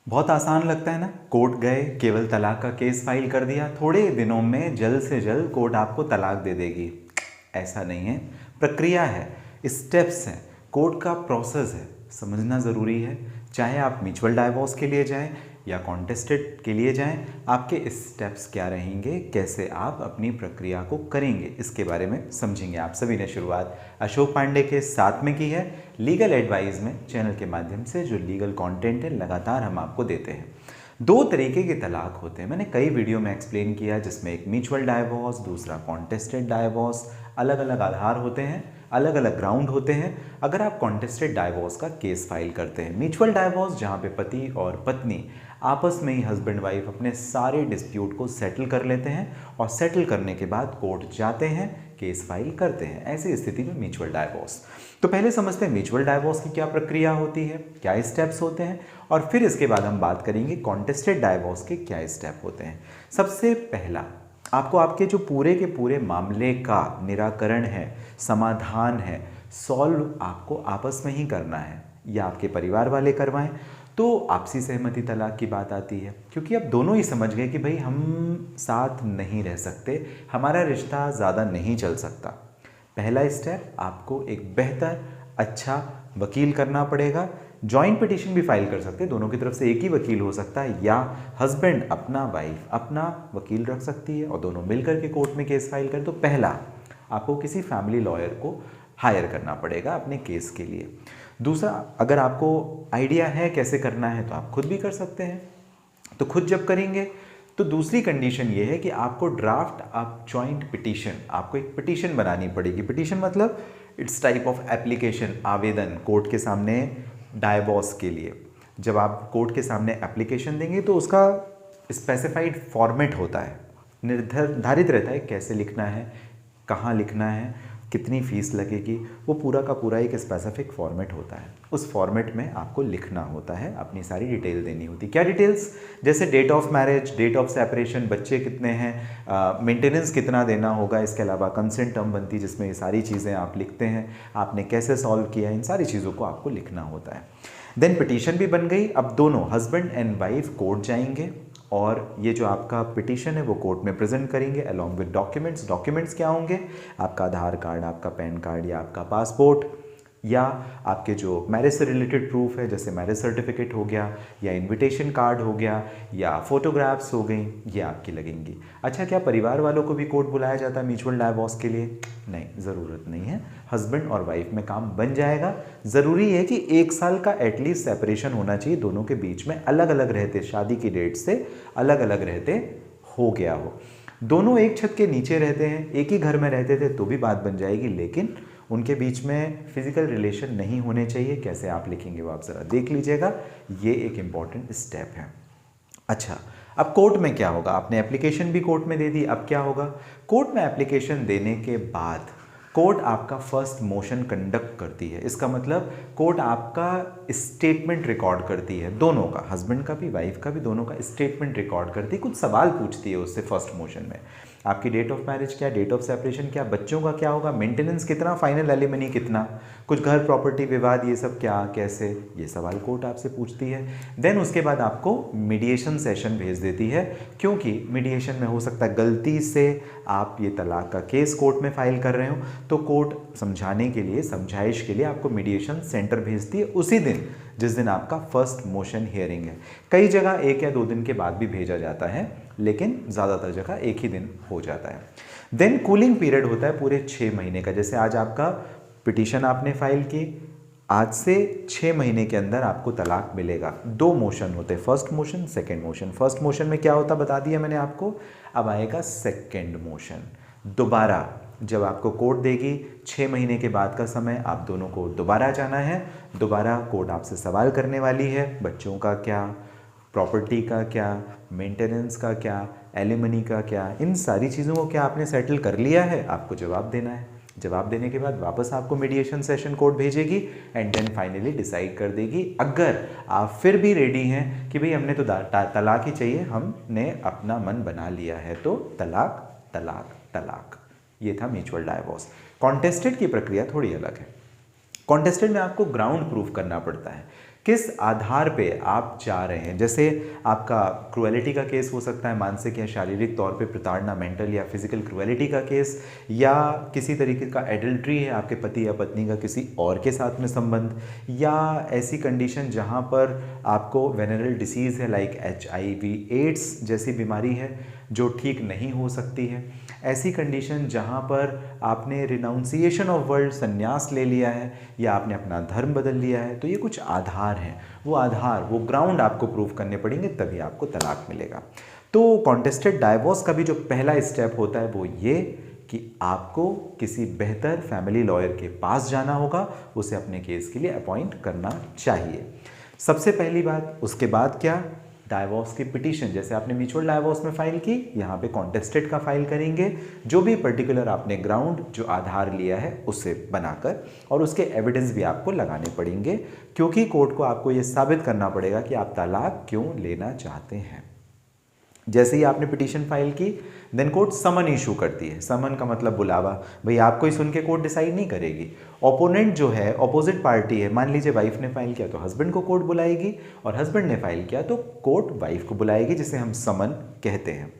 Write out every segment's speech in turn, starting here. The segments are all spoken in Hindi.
बहुत आसान लगता है ना। कोर्ट गए, केवल तलाक का केस फाइल कर दिया, थोड़े दिनों में जल्द से जल्द कोर्ट आपको तलाक दे देगी। ऐसा नहीं है, प्रक्रिया है, स्टेप्स हैं, कोर्ट का प्रोसेस है, समझना ज़रूरी है। चाहे आप म्यूचुअल डाइवोर्स के लिए जाएं या कॉन्टेस्टेड के लिए जाएं, आपके स्टेप्स क्या रहेंगे, कैसे आप अपनी प्रक्रिया को करेंगे, इसके बारे में समझेंगे। आप सभी ने शुरुआत अशोक पांडे के साथ में की है लीगल एडवाइस में, चैनल के माध्यम से जो लीगल कंटेंट है लगातार हम आपको देते हैं। दो तरीके के तलाक होते हैं, मैंने कई वीडियो में एक्सप्लेन किया, जिसमें एक म्यूचुअल डाइवोर्स, दूसरा कॉन्टेस्टेड डाइवोर्स। अलग अलग आधार होते हैं, अलग अलग ग्राउंड होते हैं। अगर आप कॉन्टेस्टेड डाइवोर्स का केस फाइल करते हैं, म्यूचुअल डाइवोर्स जहाँ पे पति और पत्नी आपस में ही हस्बैंड वाइफ अपने सारे डिस्प्यूट को सेटल कर लेते हैं और सेटल करने के बाद कोर्ट जाते हैं, केस फाइल करते हैं, ऐसी स्थिति में म्यूचुअल डाइवोर्स। तो पहले समझते हैं म्यूचुअल डाइवोर्स की क्या प्रक्रिया होती है, क्या स्टेप्स होते हैं, और फिर इसके बाद हम बात करेंगे कॉन्टेस्टेड डाइवोर्स के क्या स्टेप होते हैं। सबसे पहला, आपको आपके जो पूरे के पूरे मामले का निराकरण है, समाधान है, सॉल्व आपको आपस में ही करना है, या आपके परिवार वाले करवाएं तो आपसी सहमति तलाक की बात आती है। क्योंकि अब दोनों ही समझ गए कि भाई हम साथ नहीं रह सकते, हमारा रिश्ता ज़्यादा नहीं चल सकता। पहला स्टेप, आपको एक बेहतर अच्छा वकील करना पड़ेगा। जॉइंट पिटीशन भी फाइल कर सकते हैं, दोनों की तरफ से एक ही वकील हो सकता है, या हस्बैंड अपना, वाइफ अपना वकील रख सकती है और दोनों मिलकर के कोर्ट में केस फाइल करें। तो पहला, आपको किसी फैमिली लॉयर को हायर करना पड़ेगा अपने केस के लिए। दूसरा, अगर आपको आइडिया है कैसे करना है तो आप खुद भी कर सकते हैं। तो खुद जब करेंगे तो दूसरी कंडीशन ये है कि आपको ड्राफ्ट ऑफ जॉइंट पिटीशन, आपको एक पिटीशन बनानी पड़ेगी। पिटीशन मतलब इट्स टाइप ऑफ एप्लीकेशन, आवेदन कोर्ट के सामने डाइवोर्स के लिए। जब आप कोर्ट के सामने एप्लीकेशन देंगे तो उसका स्पेसिफाइड फॉर्मेट होता है, निर्धारित रहता है कैसे लिखना है, कहाँ लिखना है, कितनी फ़ीस लगेगी, वो पूरा का पूरा एक स्पेसिफिक फॉर्मेट होता है। उस फॉर्मेट में आपको लिखना होता है, अपनी सारी डिटेल देनी होती है। क्या डिटेल्स? जैसे date of marriage, date of separation, बच्चे कितने हैं, मेंटेनेंस कितना देना होगा, इसके अलावा कंसेंट टर्म बनती है जिसमें ये सारी चीज़ें आप लिखते हैं, आपने कैसे सॉल्व किया, इन सारी चीज़ों को आपको लिखना होता है। देन पिटीशन भी बन गई। अब दोनों हस्बैंड एंड वाइफ कोर्ट जाएंगे और ये जो आपका पिटीशन है वो कोर्ट में प्रेजेंट करेंगे अलॉन्ग विद डॉक्यूमेंट्स। डॉक्यूमेंट्स क्या होंगे? आपका आधार कार्ड, आपका पैन कार्ड या आपका पासपोर्ट, या आपके जो मैरिज से रिलेटेड प्रूफ है जैसे मैरिज सर्टिफिकेट हो गया, या इनविटेशन कार्ड हो गया, या फोटोग्राफ्स हो गई, ये आपकी लगेंगी। अच्छा, क्या परिवार वालों को भी कोर्ट बुलाया जाता है म्यूचुअल डाइवोर्स के लिए? नहीं, ज़रूरत नहीं है। हस्बैंड और वाइफ में काम बन जाएगा। ज़रूरी है कि 1 साल का एटलीस्ट सेपरेशन होना चाहिए दोनों के बीच में, अलग अलग रहते, शादी की डेट से अलग अलग रहते हो गया हो। दोनों एक छत के नीचे रहते हैं, एक ही घर में रहते थे तो भी बात बन जाएगी, लेकिन उनके बीच में फिजिकल रिलेशन नहीं होने चाहिए। कैसे आप लिखेंगे वो आप ज़रा देख लीजिएगा, ये एक इम्पॉर्टेंट स्टेप है। अच्छा, अब कोर्ट में क्या होगा? आपने एप्लीकेशन भी कोर्ट में दे दी, अब क्या होगा? कोर्ट में एप्लीकेशन देने के बाद कोर्ट आपका फर्स्ट मोशन कंडक्ट करती है। इसका मतलब कोर्ट आपका स्टेटमेंट रिकॉर्ड करती है, दोनों का, हस्बैंड का भी वाइफ का भी, दोनों का स्टेटमेंट रिकॉर्ड करती है। कुछ सवाल पूछती है उससे फर्स्ट मोशन में, आपकी डेट ऑफ मैरिज क्या, डेट ऑफ सेपरेशन क्या, बच्चों का क्या होगा, मेंटेनेंस कितना, फाइनल एलिमनी कितना, कुछ घर प्रॉपर्टी विवाद, ये सब क्या, कैसे, ये सवाल कोर्ट आपसे पूछती है। देन उसके बाद आपको मीडिएशन सेशन भेज देती है, क्योंकि मीडिएशन में हो सकता है गलती से आप ये तलाक का केस कोर्ट में फाइल कर रहे हो, तो कोर्ट समझाने के लिए, समझाइश के लिए आपको मीडिएशन सेंटर भेजती है उसी दिन जिस दिन आपका फर्स्ट मोशन हियरिंग है। कई जगह 1 या 2 दिन के बाद भी भेजा जाता है, लेकिन ज़्यादातर जगह एक ही दिन हो जाता है। देन कूलिंग पीरियड होता है पूरे 6 महीने का। जैसे आज आपका पिटीशन आपने फाइल की, आज से 6 महीने के अंदर आपको तलाक मिलेगा। 2 मोशन होते हैं, first motion, second motion. First motion में क्या होता बता दिया मैंने आपको, अब आएगा सेकेंड मोशन। दोबारा जब आपको कोर्ट देगी 6 महीने के बाद का समय, आप दोनों को दोबारा जाना है। दोबारा कोर्ट आपसे सवाल करने वाली है, बच्चों का क्या, प्रॉपर्टी का क्या, मेंटेनेंस का क्या, एलिमनी का क्या, इन सारी चीज़ों को क्या आपने सेटल कर लिया है, आपको जवाब देना है। जवाब देने के बाद वापस आपको मीडिएशन सेशन कोर्ट भेजेगी एंड देन फाइनली डिसाइड कर देगी। अगर आप फिर भी रेडी हैं कि भाई हमने तो तलाक ही चाहिए, हमने अपना मन बना लिया है, तो तलाक तलाक तलाक। ये था म्यूचुअल डाइवोर्स। कॉन्टेस्टेड की प्रक्रिया थोड़ी अलग है। कॉन्टेस्टेड में आपको ग्राउंड प्रूफ करना पड़ता है। किस आधार पे आप जा रहे हैं। जैसे आपका क्रुएलिटी का केस हो सकता है, मानसिक या शारीरिक तौर पे प्रताड़ना, मेंटल या फिजिकल क्रुएलिटी का केस, या किसी तरीके का एडल्ट्री है, आपके पति या पत्नी का किसी और के साथ में संबंध, या ऐसी कंडीशन जहाँ पर आपको वेनरल डिसीज़ है लाइक HIV एड्स जैसी बीमारी है जो ठीक नहीं हो सकती है, ऐसी कंडीशन जहाँ पर आपने रिनाउंसिएशन ऑफ वर्ल्ड, संन्यास ले लिया है, या आपने अपना धर्म बदल लिया है। तो ये कुछ आधार हैं, वो आधार, वो ग्राउंड आपको प्रूव करने पड़ेंगे, तभी आपको तलाक मिलेगा। तो कॉन्टेस्टेड डाइवोर्स का भी जो पहला स्टेप होता है वो ये कि आपको किसी बेहतर फैमिली लॉयर के पास जाना होगा, उसे अपने केस के लिए अपॉइंट करना चाहिए, सबसे पहली बात। उसके बाद क्या, डाइवोर्स की पिटीशन, जैसे आपने म्यूचुअल डाइवोर्स में फाइल की, यहाँ पे कॉन्टेस्टेड का फाइल करेंगे, जो भी पर्टिकुलर आपने ग्राउंड, जो आधार लिया है उसे बनाकर, और उसके एविडेंस भी आपको लगाने पड़ेंगे, क्योंकि कोर्ट को आपको ये साबित करना पड़ेगा कि आप तलाक क्यों लेना चाहते हैं। जैसे ही आपने पिटीशन फाइल की, देन कोर्ट समन इशू करती है। समन का मतलब बुलावा, भाई आपको ही सुन के कोर्ट डिसाइड नहीं करेगी। ओपोनेंट जो है, ऑपोजिट पार्टी है, मान लीजिए वाइफ ने फाइल किया तो हस्बैंड को कोर्ट बुलाएगी, और हस्बैंड ने फाइल किया तो कोर्ट वाइफ को बुलाएगी, जिसे हम समन कहते हैं।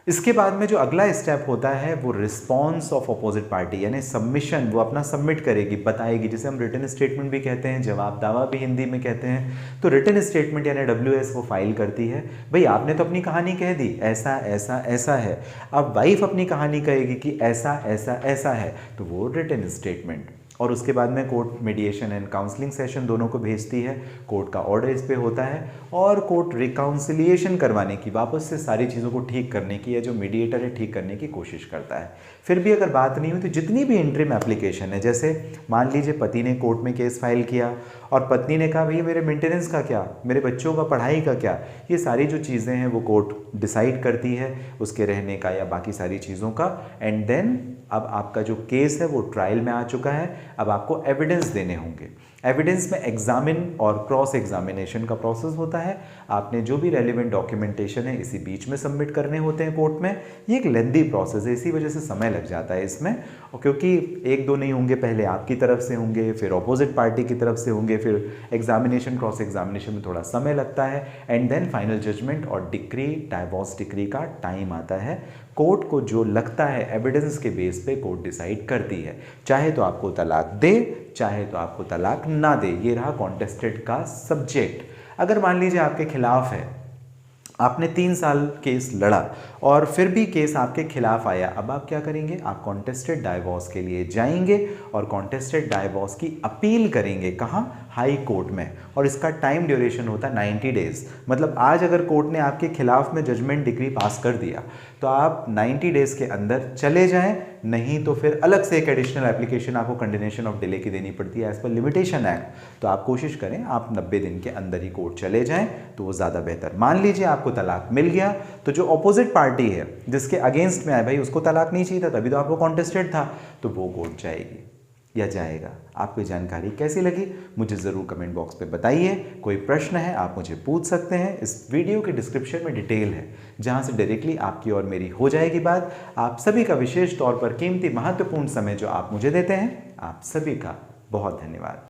इसके बाद में जो अगला स्टेप होता है वो रिस्पॉन्स ऑफ अपोजिट पार्टी, यानी सबमिशन, वो अपना सबमिट करेगी, बताएगी, जिसे हम रिटन स्टेटमेंट भी कहते हैं, जवाब दावा भी हिंदी में कहते हैं। तो रिटन स्टेटमेंट यानी WS वो फाइल करती है, भाई आपने तो अपनी कहानी कह दी, ऐसा ऐसा ऐसा है। अब वाइफ अपनी कहानी कहेगी कि ऐसा ऐसा ऐसा है, तो वो रिटन स्टेटमेंट, और उसके बाद में court mediation and counselling session दोनों को भेजती है, कोर्ट का ऑर्डर इस पे होता है, और कोर्ट रिकाउंसिलिएशन करवाने की, वापस से सारी चीज़ों को ठीक करने की, या जो मीडिएटर है ठीक करने की कोशिश करता है। फिर भी अगर बात नहीं हुई तो जितनी भी इंटरिम एप्लीकेशन है, जैसे मान लीजिए पति ने कोर्ट में केस फाइल किया और पत्नी ने कहा भैया मेरे मेंटेनेंस का क्या, मेरे बच्चों का पढ़ाई का क्या, ये सारी जो चीज़ें हैं वो कोर्ट डिसाइड करती है, उसके रहने का या बाकी सारी चीज़ों का। एंड देन अब आपका जो केस है वो ट्रायल में आ चुका है, अब आपको एविडेंस देने होंगे। एविडेंस में एग्जामिन और क्रॉस एग्जामिनेशन का प्रोसेस होता है। आपने जो भी रेलिवेंट डॉक्यूमेंटेशन है इसी बीच में सबमिट करने होते हैं कोर्ट में। ये एक लेंदी प्रोसेस है, इसी वजह से समय लग जाता है इसमें, और क्योंकि एक दो नहीं होंगे, पहले आपकी तरफ से होंगे, फिर अपोजिट पार्टी की तरफ से होंगे, फिर एग्जामिनेशन, क्रॉस एग्जामिनेशन में थोड़ा समय लगता है, एंड देन फाइनल जजमेंट और डिक्री, डाइवोर्स डिक्री का टाइम आता है। कोर्ट को जो लगता है एविडेंस के बेस पे कोर्ट डिसाइड करती है, चाहे तो आपको तलाक दे, चाहे तो आपको तलाक ना दे। ये रहा कॉन्टेस्टेड का सब्जेक्ट। अगर मान लीजिए आपके खिलाफ है, आपने 3 साल केस लड़ा और फिर भी केस आपके खिलाफ आया, अब आप क्या करेंगे, आप कॉन्टेस्टेड डाइवोर्स के लिए जाएंगे और कॉन्टेस्टेड डाइवोर्स की अपील करेंगे। कहाँ? हाई कोर्ट में। और इसका टाइम ड्यूरेशन होता है 90 डेज। मतलब आज अगर कोर्ट ने आपके खिलाफ में जजमेंट डिक्री पास कर दिया तो आप 90 डेज के अंदर चले जाएं, नहीं तो फिर अलग से एक एडिशनल एप्लीकेशन आपको कंडोनेशन ऑफ डिले की देनी पड़ती है एज पर लिमिटेशन एक्ट। तो आप कोशिश करें आप 90 दिन के अंदर ही कोर्ट चले जाएं तो वो ज़्यादा बेहतर। मान लीजिए आपको तलाक मिल गया तो जो अपोजिट पार्टी है जिसके अगेंस्ट में आए, भाई उसको तलाक नहीं चाहिए था तभी तो आपको कॉन्टेस्टेड था, तो वो कोर्ट जाएगी या जाएगा। आपको जानकारी कैसी लगी मुझे ज़रूर कमेंट बॉक्स पे बताइए। कोई प्रश्न है आप मुझे पूछ सकते हैं। इस वीडियो के डिस्क्रिप्शन में डिटेल है जहां से डायरेक्टली आपकी और मेरी हो जाएगी बात। आप सभी का विशेष तौर पर कीमती महत्वपूर्ण समय जो आप मुझे देते हैं, आप सभी का बहुत धन्यवाद।